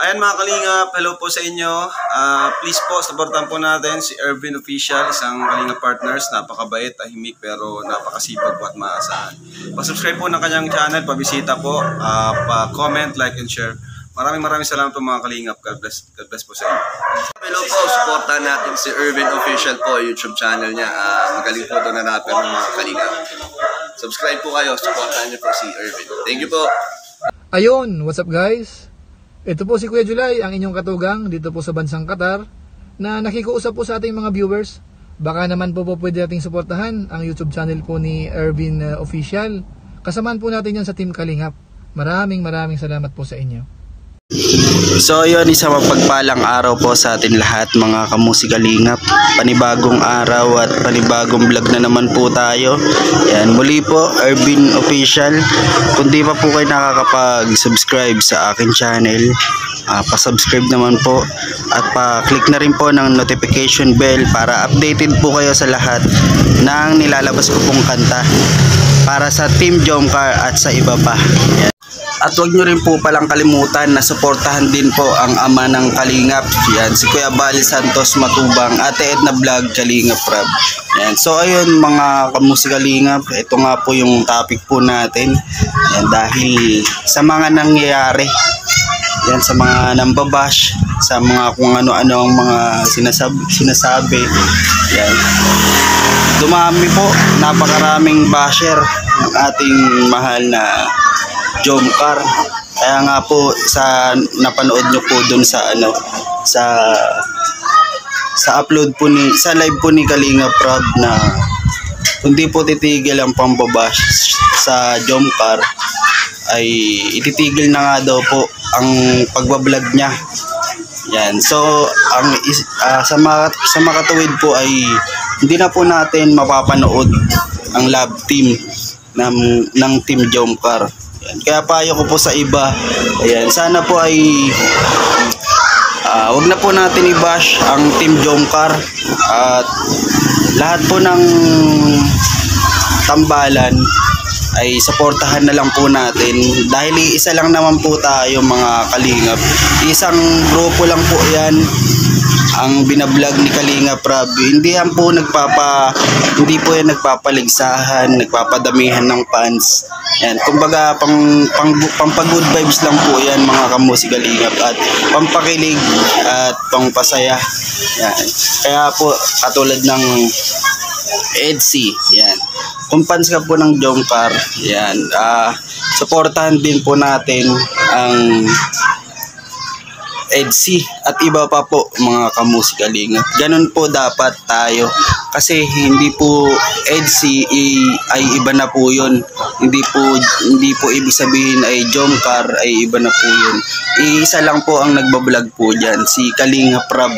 Ayan mga kalingap, hello po sa inyo. Please po, supportan po natin si Ervin Official, isang kalingap partners. Napakabait, tahimik, pero napakasipag po at maasahan. Pa-subscribe po ng kanyang channel, pabisita po, pa-comment, like, and share. Maraming salamat po mga kalingap. God bless po sa inyo. Hello po, supportan natin si Ervin Official po, YouTube channel niya. Magaling po ito na rapper ng mga kalingap. Subscribe po kayo, supportan niyo po si Ervin. Thank you po. Ayun, what's up guys? Ito po si Kuya July, ang inyong katugang dito po sa bansang Qatar na nakikiusap po sa ating mga viewers. Baka naman po pwede nating suportahan ang YouTube channel po ni Ervin Official. Kasamaan po natin yan sa Team Kalingap. Maraming salamat po sa inyo. So yun, isang mapagpalang araw po sa atin lahat mga kamusikalingap. Panibagong araw at panibagong vlog na naman po tayo. Yan, muli po Ervin Official. Kung di pa po kayo nakakapag-subscribe sa akin channel, pa-subscribe naman po at pa-click na rin po ng notification bell para updated po kayo sa lahat ng nilalabas ko pong kanta para sa Team Jomcar at sa iba pa. Yan. At huwag nyo rin po palang kalimutan na suportahan din po ang ama ng Kalingap. Yan, si Kuya Bal Santos Matubang, Ate Edna Vlog, Kalingap Rab. Yan. So ayun mga kamusikalingap, ito nga po yung topic po natin. Yan, dahil sa mga nangyayari, yan, sa mga nambabash, sa mga kung ano-ano ang mga sinasabi. Yan. Dumami po, napakaraming basher ng ating mahal na Jomcar. Kaya nga po sa napanood nyo po dun sa upload po sa live po ni Kalingap Rab na hindi po titigil ang pambabash sa Jomcar, ay ititigil na nga daw po ang pagbablog niya. Yan. So sa makatuwid po ay hindi na po natin mapapanood ang love team ng Team Jomcar. Kaya payo ko po sa iba, ayan, sana po ay wag na po natin i-bash ang Team Jomcar at lahat po ng tambalan ay suportahan na lang po natin dahil isa lang naman po tayo mga kalingap. Isang grupo lang po yan ang binablog ni Kalingap Rab. Hindi po yan nagpapaligsahan, nagpapadamihan ng fans. Yan, kumbaga pang-good vibes lang po yan mga kamusikalingap at pampakilig at pangpasaya. Yan. Kaya po katulad ng EDC, yan. Kung fans ka po ng Jomcar, yan, suportahan din po natin ang EDC at iba pa po mga kamusikalingap. Ganun po dapat tayo kasi hindi po EDC ay iba na po yun. Hindi po ibig sabihin ay Jomcar ay iba na po yun. Isa lang po ang nagbablog po dyan, si Kalingap Rab.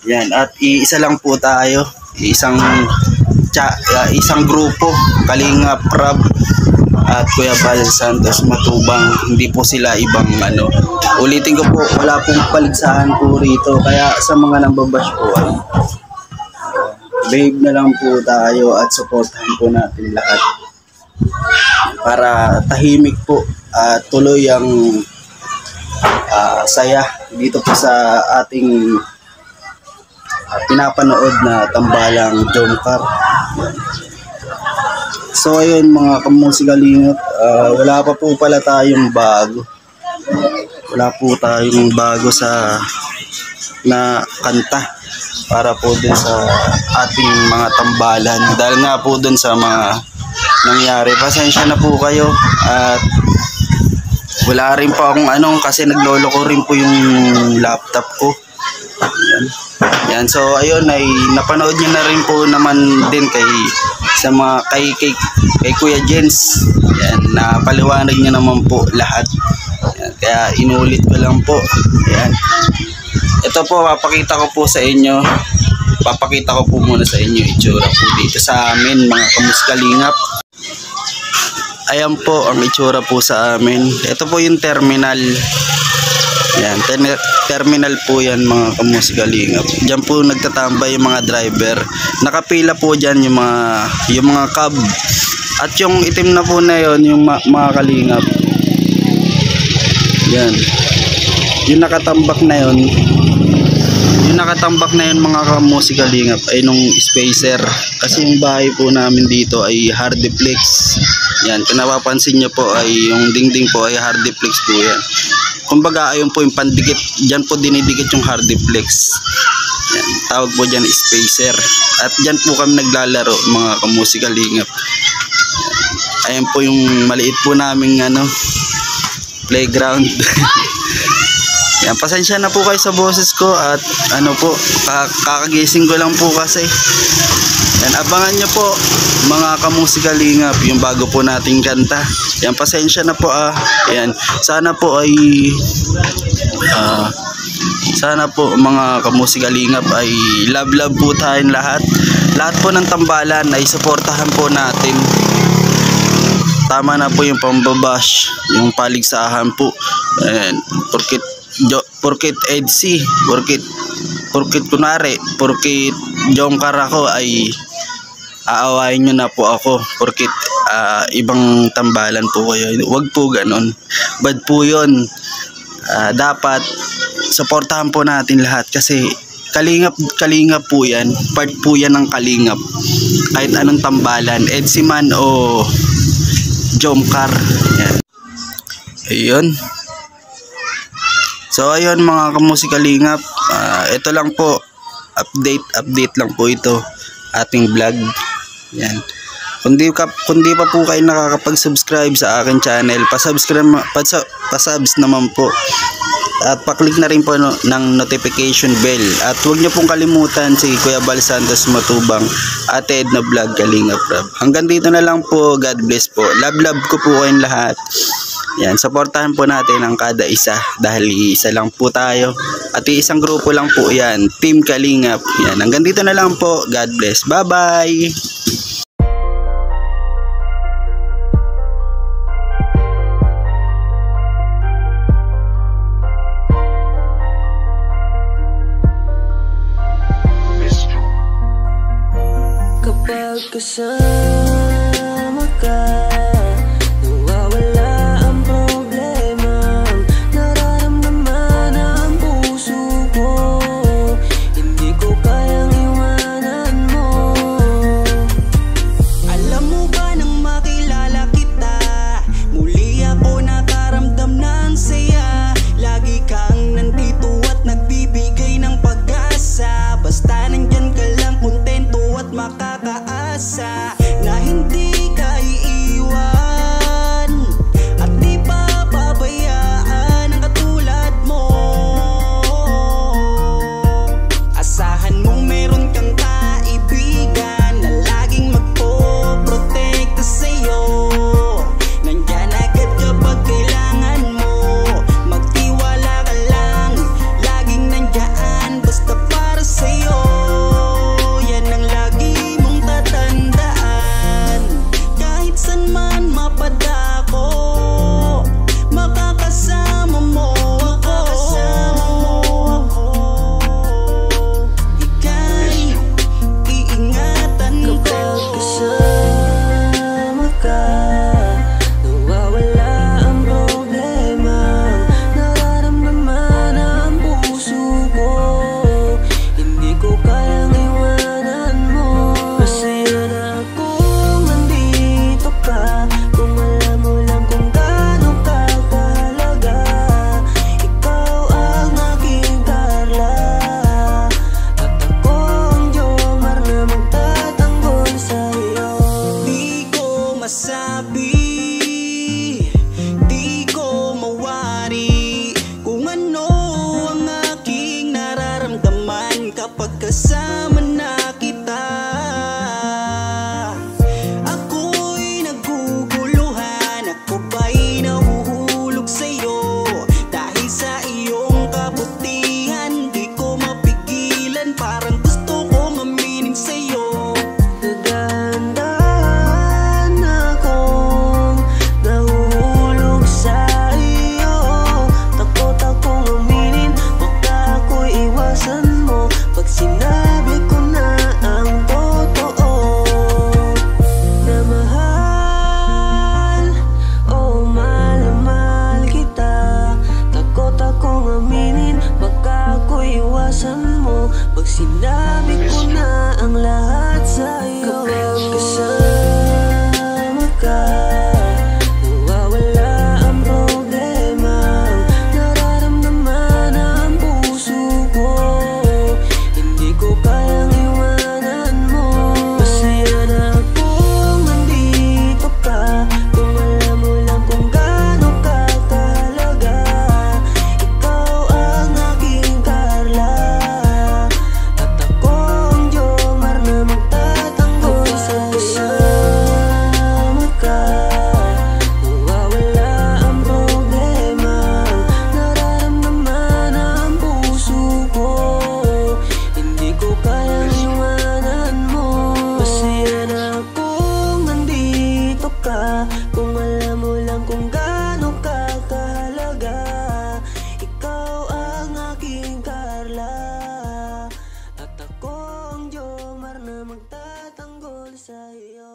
Yan, at isa lang po tayo, isang grupo, Kalingap Rab at Kuya Bal Santos Matubang. Hindi po sila ibang ano. Ulitin ko po, wala pong paligsahan po rito. Kaya sa mga nambabash po ay behave na lang po tayo at supportahan po natin lahat para tahimik po at tuloy ang saya dito po sa ating pinapanood na tambalang Jomcar. So ayun mga kamusikalingap, wala pa po pala tayong bago. Wala po tayong bago na kanta para po dun sa ating mga tambalan. Dahil nga po dun sa mga nangyari, pasensya na po kayo at wala rin po akong kasi naglolo ko rin po yung laptop ko. Yan. So ayun, ay napanood niyo na rin po naman din kay Kuya Jens. Yan, napaliwanag niya naman po lahat. Yan, kaya inulit ko lang po. Yan. Ito po, papakita ko po muna sa inyo itsura po dito sa amin mga kamuskalingap. Ayan po ang itsura po sa amin. Ito po yung terminal. Yan, terminal po yan mga kamusikalingap. Diyan po nagtatambay yung mga driver. Nakapila po dyan yung mga cab. At yung itim na po na yon yung mga kalingap. Yan. yung nakatambak na yun mga kamusika lingap ay nung spacer, kasi yung bahay po namin dito ay hardiplex. Yan, kung napapansin nyo po ay yung dingding po ay hardiplex po yan. Kumbaga ayun po yung pandikit, dyan po dinidikit yung hardiplex. Yan, tawag po dyan spacer. At dyan po kami naglalaro mga kamusika lingap. Ayan po yung maliit po naming playground. Yan, pasensya na po kayo sa boses ko at kakagising ko lang po kasi. Yan, abangan nyo po mga kamusika lingap yung bago po nating kanta. Yan, pasensya na po Yan, sana po mga kamusika lingap ay love po tayong lahat. Lahat po ng tambalan ay suportahan po natin. Tama na po yung pambabash, yung paligsahan po. And porkit EDC, porkit kunari, porkit jongkar ako ay aawain nyo na po ako. Porkit ibang tambalan po kayo. Wag po ganon. Bad po yun. Dapat suportahan po natin lahat kasi kalingap po yan. Part po yan ng kalingap. Kahit anong tambalan, EDC man o jongkar. Yan. Ayun. So ayun mga kamusika lingap, ito lang po, update lang po ito ating vlog. Yan. Kundi pa po kayo nakakapag-subscribe sa akin channel, pasubs naman po. At pa-click na rin po ng notification bell. At huwag niyo pong kalimutan si Kuya Bal Santos Matubang, Ate Edna Vlog, Kalingap Rab. Hanggang dito na lang po. God bless po. Love ko po kayong lahat. Yan, supportahan po natin ang kada isa dahil isa lang po tayo. At isang grupo lang po yan, Team Kalingap. Yan, hanggang dito na lang po. God bless. Bye-bye! Kapag kasama ka, nawawala ang problema. Nararamdaman ang puso ko, hindi ko kayang iwanan mo. Alam mo ba nang makilala kita, muli ako nakaramdam ng saya. Lagi kang nandito at nagbibigay ng pag-asa. Basta nandyan ka lang, kontento at makakaasa. sa iyo.